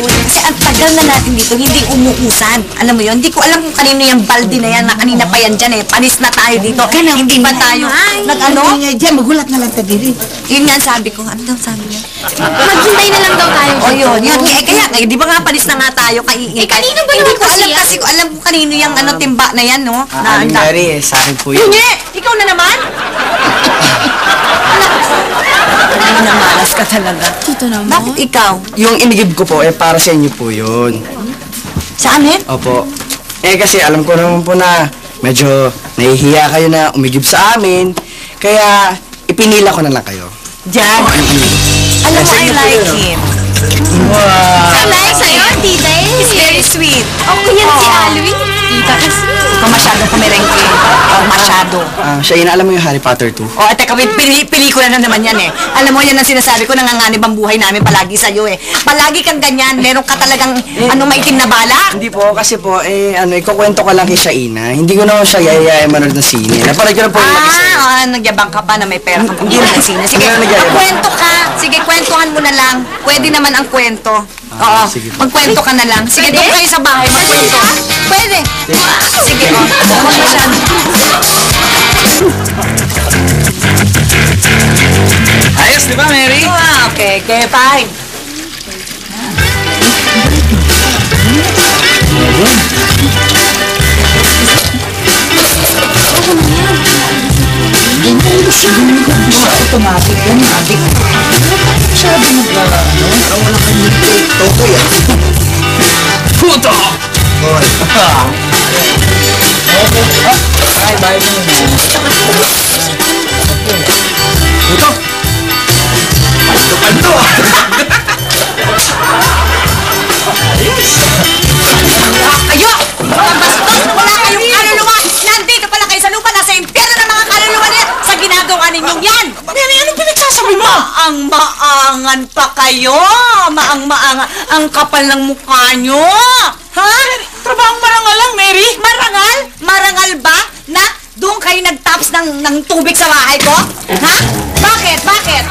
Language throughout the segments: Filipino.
Kasi ang tagal na natin dito, hindi umuusan. Alam mo yun? Hindi ko alam kung kanino yung balde na yan, na kanina pa yan dyan eh. Panis na tayo dito. Hindi ba tayo nag-ano? Diyan, magulat na lang ta diri. Yun nga sabi ko. Ano daw sabi niya? Maghintay na lang daw tayo. O yun. Kaya, di ba nga panis na nga tayo kaiingay? Kanino ba Hindi naman ko kasi alam yan? kasi ko alam kung kanino yung timba na yan, no? Aling Mary, sa akin po yun. Hindi! Ikaw na naman? Namalas ka talaga. Tito naman. Bakit ikaw? Yung inigib ko po, para sa inyo po yun. Sa amin? Opo. Kasi alam ko naman po na medyo nahihiya kayo na umigib sa amin. Kaya ipinila ko na lang kayo. Diyan. Alam mo, I like him. Wow! I like sa'yo, tita eh. He's very sweet. Ako yan si Alwin. Tita kasi. Ikaw masyadong kumirengke. Masyado. Siya yun, alam mo yung Harry Potter 2? Teka, pelikula na naman yan eh. Alam mo, yan ang sinasabi ko, nanganganib ang buhay namin palagi sa'yo eh. Palagi kang ganyan, meron ka talagang maitim na balak. Hindi po, kasi po, ikukwento ko lang kay Shaina. Hindi ko naman siya yayaya manood ng sine. Napanood ko na po yung mag-isa. Nagyabang ka pa na may pera ka pang hindi na sine. Sige, Hindi na nagyayabang. magkwento ka. Sige, kwentuhan mo na lang. Pwede naman ang kwento. Oo, sige po. magkwento ka na lang. Sige, doon kayo sa bahay, magkwento. Pwede. Sige, huwag masyado. Ayos, di ba, Mary? Okay, fine. Automatic yan, matik. Masyado parang wala kang mistake. Toto yan. Puto! Ay, bahay mo na. Puto! Paldo! Kayo! Mga bastos! Wala kayong kaluluwa! Nandito pala kayo sa lupa! Nasa impyerno ng mga kaluluwa niya sa ginagawa ninyong yan! Mary, anong pinagsasabi mo? Maang-maangan pa kayo! Maang-maangan! Ang kapal ng mukha nyo! Ha? Trabahong marangal lang, Mary. Marangal? Marangal ba? Na doon kayo nag-taps ng tubig sa bahay ko? Ha? Bakit? Bakit?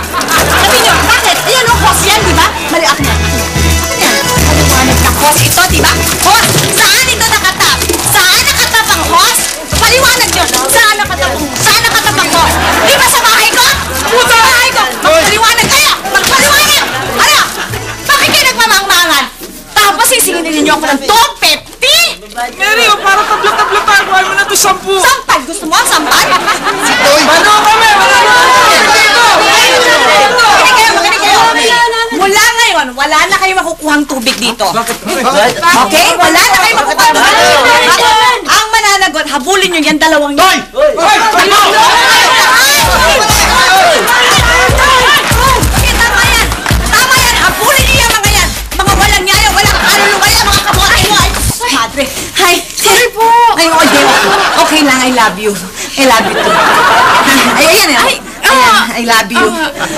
Sabi nyo, bakit? Ayan o, hose yan, di ba? Mali ako na. Ano yan? Maliwanag na hose ito, di ba? Hose! Saan ito nakatap? Saan nakatap ang hose? Paliwanag nyo. Saan nakatap ang hose? Di ba sa bahay ko? Sa bahay ko! Magpaliwanag kayo! Magpaliwanag! Ano? Bakit kayo nagmamangmangan? Tapos sisingin ninyo ako ng 250? Mary, para tabla-tabla tayo. Buhay mo na ito 10. Sampal? Gusto mo ang sampal? Ano kami? Makinig kayo. Mula ngayon, wala na kayo makukuhang tubig dito. Okay? Wala na kayo makukuhang tubig. Ang mananagot, habulin nyo yan dalawang yun. Tama yan! Tama yan! Habulin nyo yan mga yan! Mga walang nyaya, walang kaluluwa yan, mga kabuhay mo! Ay, madre! Hi! Sorry po! Ay, okay lang, I love you. I love you too. Ay, ayan eh. I love you.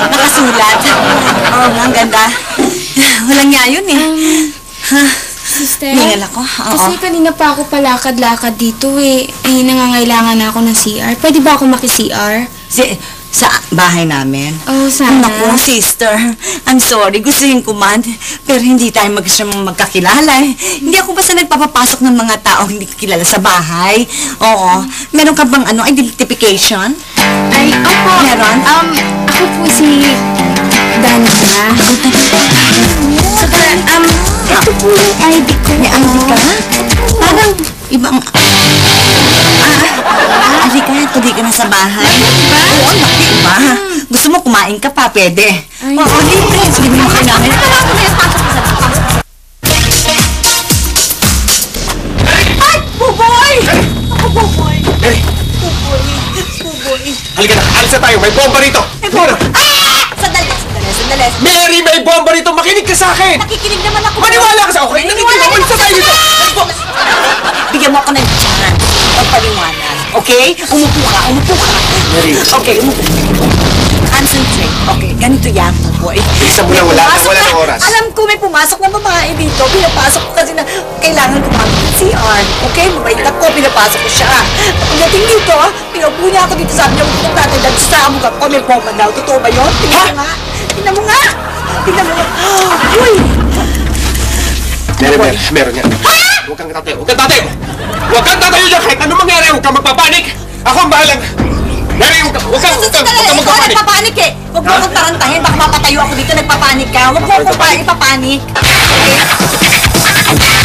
Nakasulat. Ang ganda. Walang niya yun eh. Sister, Hingal ako. Oo. kasi kanina pa ako palakad-lakad dito eh. Nangangailangan ako ng CR. Pwede ba ako maki-CR? Sa bahay namin. Oh, sana. Naku, sister. I'm sorry. Gustuhin ko man. Pero hindi tayo magkakilala eh. Hindi ako basta nagpapapasok ng mga tao hindi ko kilala sa bahay. Oo. Meron ka bang identification? Ay, opo. Meron? Ako po si Dana. Ito po yung ID ko. May ID ka? Parang ibang... Halika, tuloy ka na sa bahay. Oo, bakit ba? Gusto mo kumain ka pa, pwede. Oo, libre. Sige mo kailangan. Tara mo na yan, pasok ko sa labas. Ay, Buboy! Ako, Buboy. Buboy. Halika na, alis na tayo. May bomba rito. Ay, Buboy. Sandali. Mary, may bomba rito. Makinig ka sa akin. Nakikinig naman ako. Maniwala ka sa akin. Nakikinig ako. Alis na tayo dito. Bigyan mo ako ng chance. Pagpaliwanag. Okay? Umupo ka. Mary. Okay, umupo. Concentrate. Okay, ganito yan, boy. Isa mo na, wala ng oras. Alam ko may pumasok na babae dito. Pinapasok ko kasi na kailangan gumamit ng CR. Okay? Mabait ako. Pinapasok ko siya. Pagdating dito, pinaupo niya ako dito. Sabi niya, huwag kong natin dahil sa amog ako. May bomba daw. Totoo ba yun? Tingnan mo nga. Tingnan mo nga. Uy! Meron yan. Huwag kang tatayo. Huwag kang tatayo. Huwag kang tatayo dyan kahit anong mangyari. Huwag kang magpapanik. Ako ang bahalang. Mary, huwag kang Ikaw magpapanik. nagpapanik eh. Huwag mo akong tarantahin. Baka mapatayo ako dito. Nagpapanik ka. Huwag mo akong ipapanik. Okay?